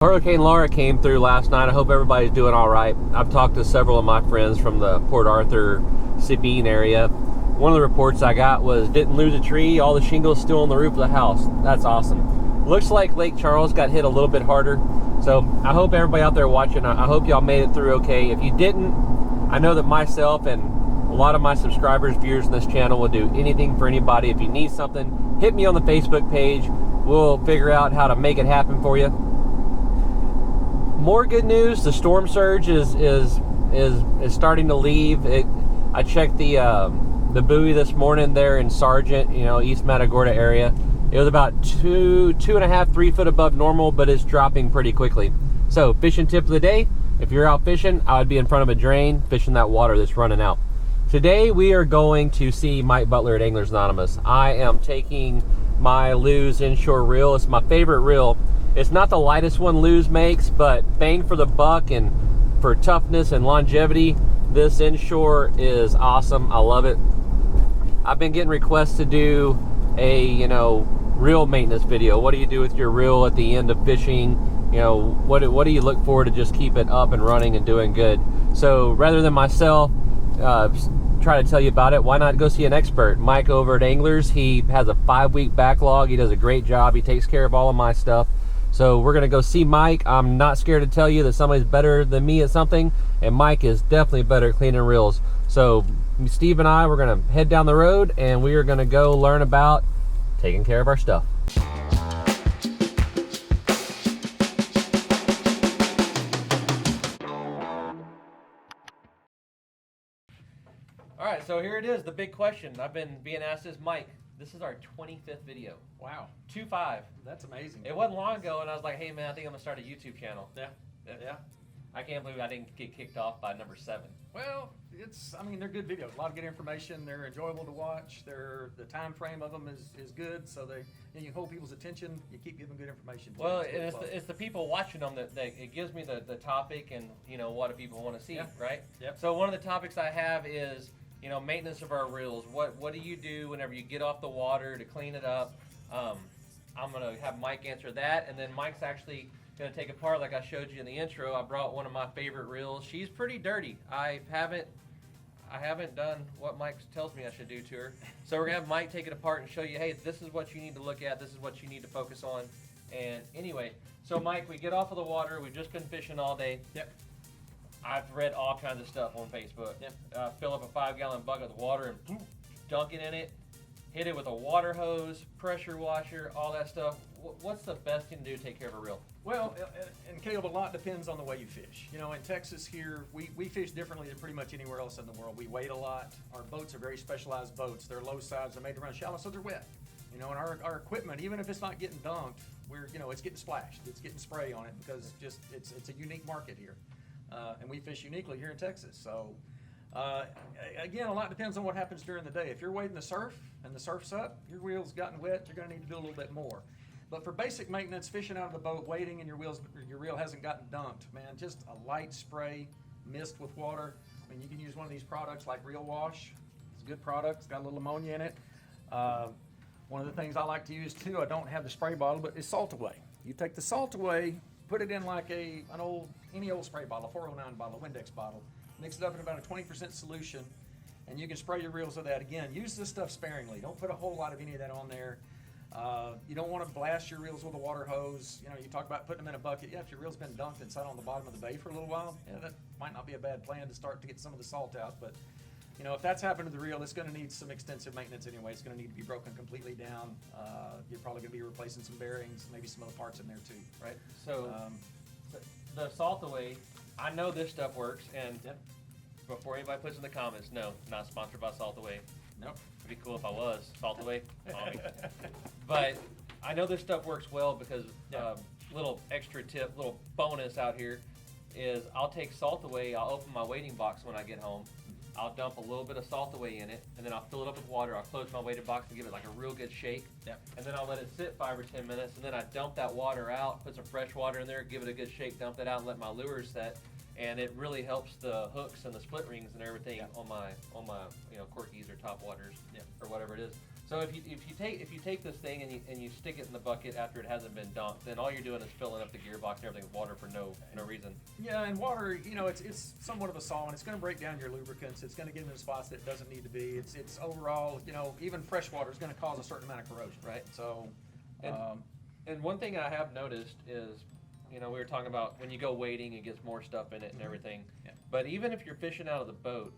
Hurricane Laura came through last night. I hope everybody's doing all right. I've talked to several of my friends from the Port Arthur, Sabine area. One of the reports I got was didn't lose a tree, all the shingles still on the roof of the house. That's awesome. Looks like Lake Charles got hit a little bit harder. So I hope everybody out there watching, I hope y'all made it through okay. If you didn't, I know that myself and a lot of my subscribers, viewers on this channel will do anything for anybody. If you need something, hit me on the Facebook page. We'll figure out how to make it happen for you. More good news, the storm surge is starting to leave. I checked the buoy this morning there in Sargent, East Matagorda area. It was about 2.5, 3 foot above normal, but it's dropping pretty quickly. So fishing tip of the day, if you're out fishing, I would be in front of a drain fishing that water that's running out. Today we are going to see Mike Butler at Anglers Anonymous. I am taking my Lew's inshore reel. It's my favorite reel. It's not the lightest one Lew's makes, but bang for the buck and for toughness and longevity, this inshore is awesome. I love it. I've been getting requests to do a, reel maintenance video. What do you do with your reel at the end of fishing? What do you look for to just keep it up and running and doing good? So rather than myself try to tell you about it, why not go see an expert? Mike over at Anglers, he has a 5-week backlog. He does a great job. He takes care of all of my stuff. So we're going to go see Mike. I'm not scared to tell you that somebody's better than me at something, and Mike is definitely better at cleaning reels. So Steve and I, we're going to head down the road, and we are going to go learn about taking care of our stuff. All right, so here it is, the big question. I've been being asked this, Mike. This is our 25th video. Wow. 25. That's amazing. It wasn't long ago, and I was like, hey, man, I think I'm going to start a YouTube channel. Yeah. I can't believe I didn't get kicked off by number 7. Well, they're good videos. A lot of good information. They're enjoyable to watch. The time frame of them is good, so you hold people's attention. You keep giving good information. Well, it's the people watching them that it gives me the topic and, what do people want to see, right? Yep. So one of the topics I have is, maintenance of our reels. What do you do whenever you get off the water to clean it up? I'm going to have Mike answer that, and then Mike's actually going to take apart, like I showed you in the intro. I brought one of my favorite reels. She's pretty dirty. I haven't done what Mike tells me I should do to her. So we're going to have Mike take it apart and show you, hey, this is what you need to look at. This is what you need to focus on. And anyway, so Mike, we get off of the water. We've just been fishing all day. Yep. I've read all kinds of stuff on Facebook. Yep. Fill up a 5-gallon bucket with water and boom, dunk it in it. Hit it with a water hose, pressure washer, all that stuff. What's the best thing to do to take care of a reel? Well, and Caleb, a lot depends on the way you fish. In Texas here, we fish differently than pretty much anywhere else in the world. We wade a lot. Our boats are very specialized boats. They're low sides. They're made to run shallow, so they're wet. And our equipment, even if it's not getting dunked, it's getting splashed. It's getting spray on it because it's a unique market here. And we fish uniquely here in Texas. So, again, a lot depends on what happens during the day. If you're wading the surf and the surf's up, your reel's gotten wet, you're going to need to do a little bit more. But for basic maintenance, fishing out of the boat, wading, and your reel hasn't gotten dunked, man, just a light spray, mist with water. I mean, you can use one of these products like Reel Wash. It's a good product. It's got a little ammonia in it. One of the things I like to use too, I don't have the spray bottle, but is Salt Away. You take the Salt Away, put it in like any old spray bottle, a 409 bottle, a Windex bottle, mix it up in about a 20% solution, and you can spray your reels with that. Again, use this stuff sparingly. Don't put a whole lot of any of that on there. You don't want to blast your reels with a water hose. You talk about putting them in a bucket. Yeah, if your reel's been dunked and sat on the bottom of the bay for a little while, that might not be a bad plan to start to get some of the salt out. But if that's happened to the reel, it's going to need some extensive maintenance anyway. It's going to need to be broken completely down. You're probably going to be replacing some bearings, maybe some other parts in there too, right? So the Salt Away, I know this stuff works, and before anybody puts in the comments, no, not sponsored by Salt Away. Nope. It'd be cool if I was. Salt Away. But I know this stuff works well because little extra tip, little bonus out here is I'll take Salt Away, I'll open my wading box when I get home. I'll dump a little bit of Salt Away in it, and then I'll fill it up with water. I'll close my wading box and give it like a real good shake. And then I'll let it sit 5 or 10 minutes, and then I dump that water out, put some fresh water in there, give it a good shake, dump that out, and let my lures set. And it really helps the hooks and the split rings and everything on my Corkies or top waters or whatever it is. So if you take this thing and you stick it in the bucket after it hasn't been dumped, then all you're doing is filling up the gearbox and everything with water for no reason. Yeah, and water, you know, it's somewhat of a solvent. It's going to break down your lubricants. It's going to get into spots that it doesn't need to be. It's overall, you know, even fresh water is going to cause a certain amount of corrosion. Right. So, and one thing I have noticed is, you know, we were talking about when you go wading, it gets more stuff in it and everything. Yeah. But even if you're fishing out of the boat,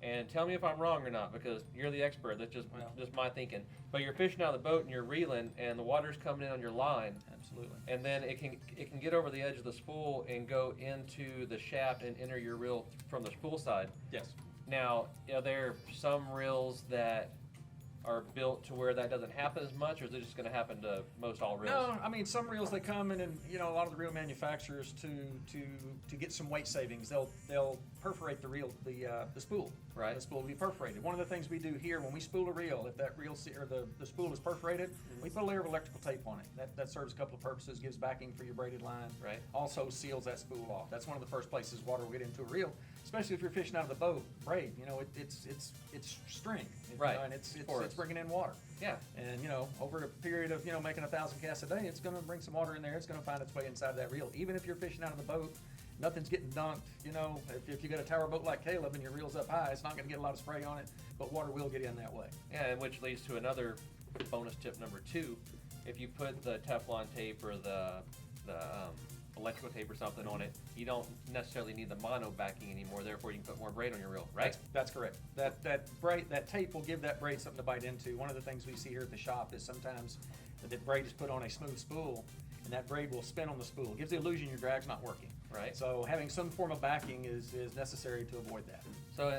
and tell me if I'm wrong or not, because you're the expert. That's just my thinking. But you're fishing out of the boat and you're reeling, and the water's coming in on your line. Absolutely. And then it can get over the edge of the spool and go into the shaft and enter your reel from the spool side. Yes. Now, are there some reels that are built to where that doesn't happen as much, or is it just going to happen to most all reels? No, I mean some reels they come in, and you know, a lot of the reel manufacturers to get some weight savings, they'll perforate the reel, the spool. Right. The spool will be perforated. One of the things we do here when we spool a reel, if that reel or the spool is perforated, we put a layer of electrical tape on it. That serves a couple of purposes: gives backing for your braided line. Right. Also seals that spool off. That's one of the first places water will get into a reel, especially if you're fishing out of the boat. Braid, you know, it's string. Right. You know, and it's bringing in water. Yeah. And you know, over a period of making 1,000 casts a day, it's going to bring some water in there. It's going to find its way inside that reel. Even if you're fishing out of the boat, nothing's getting dunked. You know, if you got a tower boat like Caleb and your reel's up high, it's not going to get a lot of spray on it, but water will get in that way. Yeah, and which leads to another bonus tip number 2. If you put the Teflon tape or the electrical tape or something on it, you don't necessarily need the mono backing anymore. Therefore, you can put more braid on your reel, right? That's correct. That tape will give that braid something to bite into. One of the things we see here at the shop is sometimes the braid is put on a smooth spool, and that braid will spin on the spool. It gives the illusion your drag's not working. Right. So having some form of backing is necessary to avoid that. So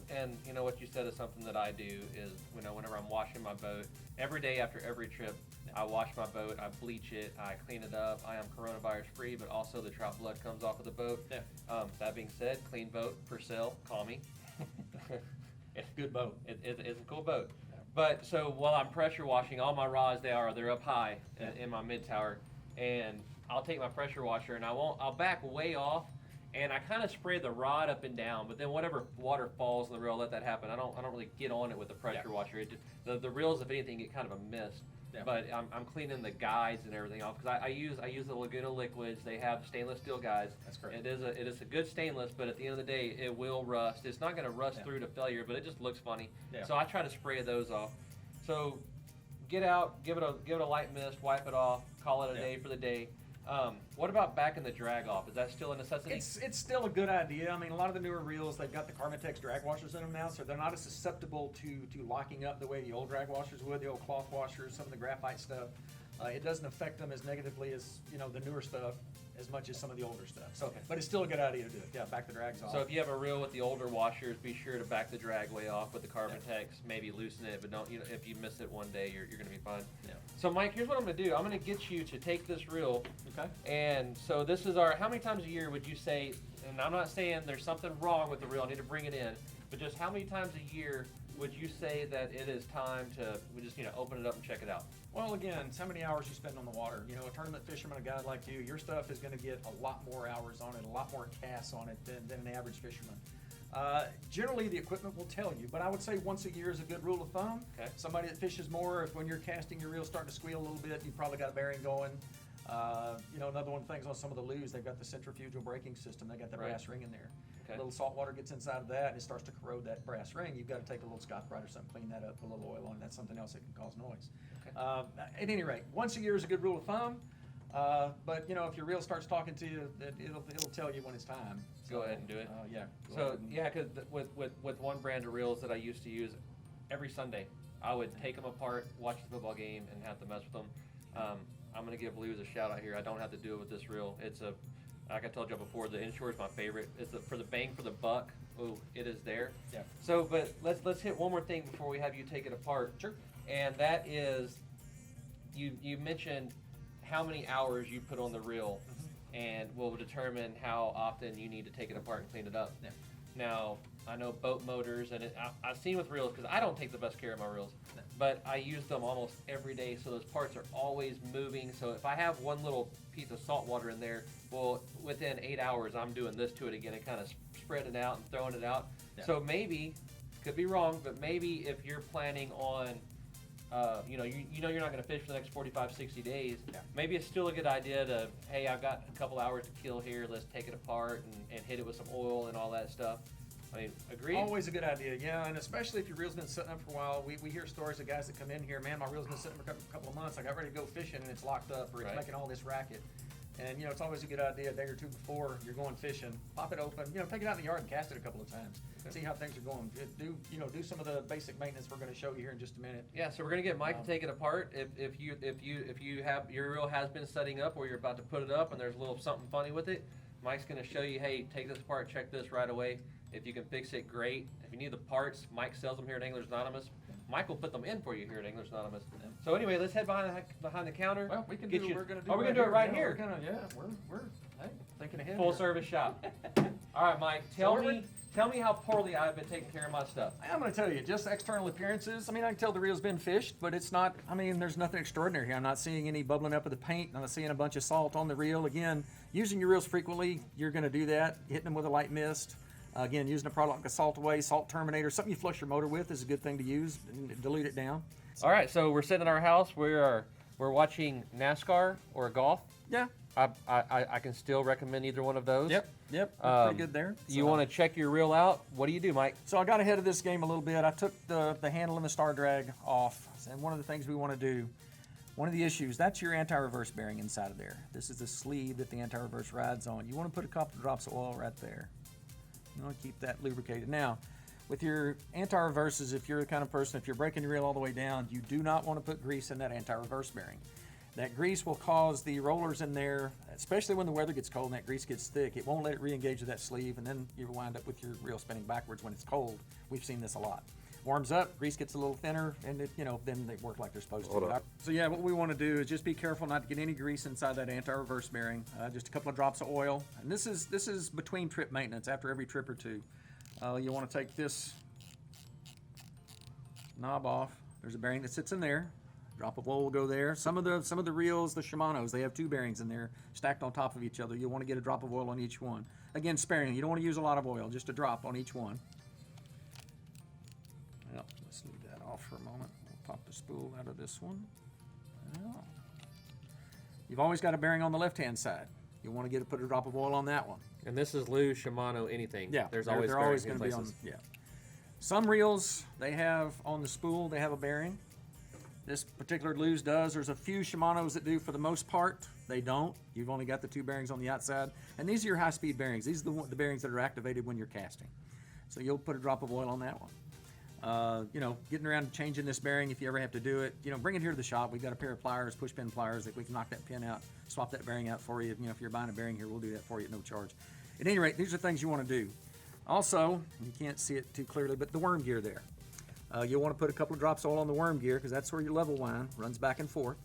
and you know what you said is something that I do is, you know, whenever I'm washing my boat, every day after every trip, I wash my boat, I bleach it, I clean it up. I am coronavirus free, but also the trout blood comes off of the boat. Yeah. That being said, clean boat for sale. Call me. Good boat. It's a cool boat. But so while I'm pressure washing all my rods, they're up high in my mid tower, and I'll take my pressure washer and I'll back way off, and I kind of spray the rod up and down. But then whatever water falls in the reel, let that happen. I don't really get on it with the pressure washer. It just, the reels, if anything, get kind of a mist. Yeah. But I'm cleaning the guides and everything off because I use the Laguna liquids. They have stainless steel guides. That's correct. It is a good stainless, but at the end of the day, it will rust. It's not going to rust through to failure, but it just looks funny. Yeah. So I try to spray those off. So get out, give it a light mist, wipe it off, call it a day for the day. What about backing the drag off? Is that still a necessity? It's still a good idea. I mean, a lot of the newer reels, they've got the Carbotex drag washers in them now, so they're not as susceptible to locking up the way the old drag washers would, the old cloth washers, some of the graphite stuff. It doesn't affect them as negatively as, you know, the newer stuff, as much as some of the older stuff. So, but it's still a good idea to do it. Yeah, back the drags off. So if you have a reel with the older washers, be sure to back the drag way off with the Carbotex. Maybe loosen it, but don't. You know, if you miss it one day, you're going to be fine. Yeah. So Mike, here's what I'm going to do. I'm going to get you to take this reel. Okay. And so this is our. How many times a year would you say? And I'm not saying there's something wrong with the reel. I need to bring it in. But just how many times a year would you say that it is time to just open it up and check it out? Well, again, it's how many hours you spend on the water. You know, a tournament fisherman, a guy like you, your stuff is going to get a lot more hours on it, a lot more casts on it than an average fisherman. Generally, the equipment will tell you, but I would say once a year is a good rule of thumb. Okay. Somebody that fishes more, if when you're casting your reel starting to squeal a little bit, you've probably got a bearing going. You know, another one of the things on some of the loos, they've got the centrifugal braking system. They got the brass ring in there. Okay. A little salt water gets inside of that and it starts to corrode that brass ring. You've got to take a little Scotch-Brite or something, clean that up, put a little oil on it. That's something else that can cause noise. Okay. At any rate, once a year is a good rule of thumb. But you know, if your reel starts talking to you, it'll tell you when it's time. So, go ahead and do it. Yeah. So yeah, because with one brand of reels that I used to use, every Sunday I would take them apart, watch the football game, and have to mess with them. I'm gonna give Luz a shout out here. I don't have to do it with this reel. It's like I told you before, the inshore is my favorite. It's for the bang for the buck. Oh, it is there. Yeah. So, but let's hit one more thing before we have you take it apart. Sure. And that is, you mentioned how many hours you put on the reel, and will determine how often you need to take it apart and clean it up. Yeah. Now, I know boat motors, and I've seen with reels, because I don't take the best care of my reels, but I use them almost every day, so those parts are always moving. So if I have one little piece of salt water in there, well, within 8 hours, I'm doing this to it again and kind of spreading it out and throwing it out. Yeah. So maybe, could be wrong, but maybe if you're planning on you know you're not going to fish for the next 45, 60 days. Yeah. Maybe it's still a good idea to, hey, I've got a couple hours to kill here. Let's take it apart and hit it with some oil and all that stuff. I mean, agreed? Always a good idea, yeah, and especially if your reel's been sitting up for a while. We hear stories of guys that come in here, man, my reel's been sitting for a couple of months. I got ready to go fishing and it's locked up or it's Right. making all this racket. And, you know, it's always a good idea a day or two before you're going fishing, pop it open, you know, take it out in the yard and cast it a couple of times. See how things are going. Do some of the basic maintenance we're going to show you here in just a minute. Yeah, so we're gonna get Mike to take it apart. If you have your reel has been setting up or you're about to put it up and there's a little something funny with it, Mike's gonna show you, hey, take this apart, check this right away. If you can fix it, great. If you need the parts, Mike sells them here at Anglers Anonymous. Mike will put them in for you here at Anglers Anonymous. So anyway, let's head behind the counter. Well, we can Get do you- what we're going to do. Oh, we're gonna do it right Yeah, here. We're hey, thinking ahead. Full here. service shop. All right, Mike, tell me how poorly I've been taking care of my stuff. I'm going to tell you, just external appearances. I mean, I can tell the reel's been fished, but it's not, I mean, there's nothing extraordinary here. I'm not seeing any bubbling up of the paint. I'm not seeing a bunch of salt on the reel. Again, using your reels frequently, you're going to do that. Hitting them with a light mist. Again, using a product like a Salt Away, Salt Terminator, something you flush your motor with is a good thing to use and dilute it down. All right, so we're sitting in our house. We're watching NASCAR or golf. Yeah. I can still recommend either one of those. Yep. Pretty good there. You want to check your reel out? What do you do, Mike? So I got ahead of this game a little bit. I took the handle and the star drag off. And one of the things we want to do, one of the issues, that's your anti-reverse bearing inside of there. This is the sleeve that the anti-reverse rides on. You want to put a couple of drops of oil right there. You want to keep that lubricated. Now, with your anti-reverses, if you're the kind of person, if you're breaking your reel all the way down, you do not want to put grease in that anti-reverse bearing. That grease will cause the rollers in there, especially when the weather gets cold and that grease gets thick, it won't let it re-engage with that sleeve, and then you wind up with your reel spinning backwards when it's cold. We've seen this a lot. Warms up, grease gets a little thinner, and then they work like they're supposed to. So yeah, what we want to do is just be careful not to get any grease inside that anti-reverse bearing. Just a couple of drops of oil, and this is between trip maintenance, after every trip or two. You want to take this knob off. There's a bearing that sits in there. Drop of oil will go there. Some of the reels, the Shimano's, they have two bearings in there stacked on top of each other. You'll want to get a drop of oil on each one. Again, sparingly. You don't want to use a lot of oil, just a drop on each one. Well, let's leave that off for a moment. We'll pop the spool out of this one. Well, you've always got a bearing on the left-hand side. You want to put a drop of oil on that one. And this is Lou, Shimano, anything. Yeah, There's they're always always going going to to be on. Yeah. Some reels they have on the spool. They have a bearing. This particular Lou's does. There's a few Shimano's that do. For the most part, they don't. You've only got the two bearings on the outside, and these are your high-speed bearings. These are the bearings that are activated when you're casting. So you'll put a drop of oil on that one. Getting around to changing this bearing, if you ever have to do it, bring it here to the shop. We've got a pair of pliers, push pin pliers, that we can knock that pin out, swap that bearing out for you. If you're buying a bearing here, we'll do that for you at no charge. At any rate, these are things you want to do. Also, you can't see it too clearly, but the worm gear there. You'll want to put a couple of drops of oil on the worm gear because that's where your level line runs back and forth.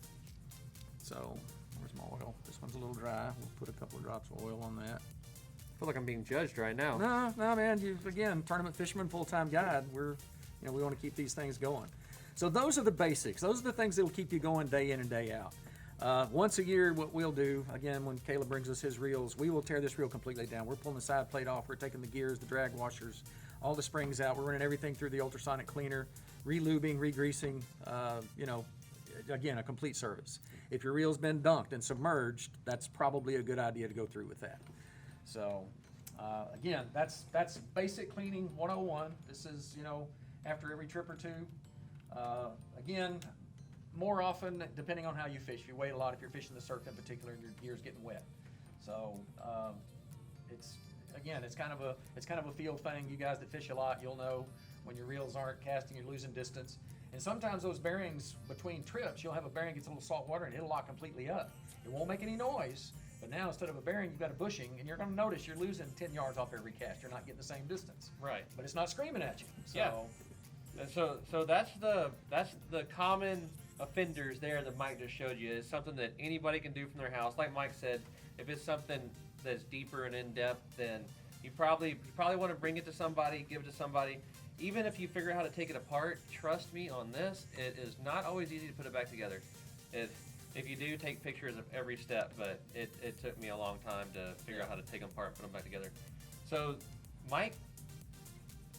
So, where's my oil? This one's a little dry. We'll put a couple of drops of oil on that. I feel like I'm being judged right now. No, man. Again, tournament fisherman, full-time guide. We want to keep these things going. So those are the basics. Those are the things that will keep you going day in and day out. Once a year, what we'll do, again, when Caleb brings us his reels, we will tear this reel completely down. We're pulling the side plate off. We're taking the gears, the drag washers, all the springs out. We're running everything through the ultrasonic cleaner, re-lubing, re-greasing, again, a complete service. If your reel's been dunked and submerged, that's probably a good idea to go through with that. So, again, that's basic cleaning 101. This is, after every trip or two. Again, more often, depending on how you fish. If you wait a lot, if you're fishing the surf in particular, and your gear's getting wet. So, it's kind of a feel thing. You guys that fish a lot, you'll know when your reels aren't casting, you're losing distance. And sometimes those bearings between trips, you'll have a bearing gets a little salt water and it'll lock completely up. It won't make any noise, but now instead of a bearing, you've got a bushing, and you're going to notice you're losing 10 yards off every cast. You're not getting the same distance. Right. But it's not screaming at you. So, Yeah. And so that's the common offenders there that Mike just showed you. Is something that anybody can do from their house. Like Mike said, if it's something that's deeper and in depth, then you probably want to bring it to somebody, give it to somebody. Even if you figure out how to take it apart, trust me on this, it is not always easy to put it back together. If you do, take pictures of every step, but it took me a long time to figure out how to take them apart and put them back together. So, Mike,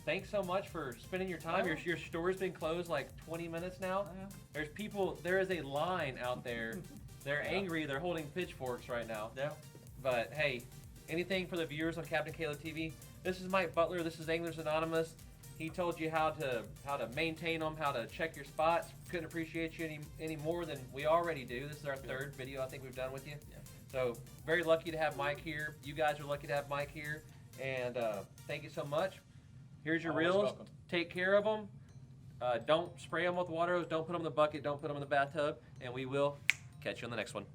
thanks so much for spending your time. Your store's been closed like 20 minutes now. There's people, there is a line out there. They're angry, they're holding pitchforks right now. Yeah. But hey, anything for the viewers on Captain Caleb TV? This is Mike Butler, this is Anglers Anonymous. He told you how to maintain them, how to check your spots. Couldn't appreciate you any more than we already do. This is our third video I think we've done with you. Yeah. So very lucky to have Mike here. You guys are lucky to have Mike here. And thank you so much. Here's your Always reels. welcome. Take care of them. Don't spray them with water hose. Don't put them in the bucket. Don't put them in the bathtub. And we will catch you on the next one.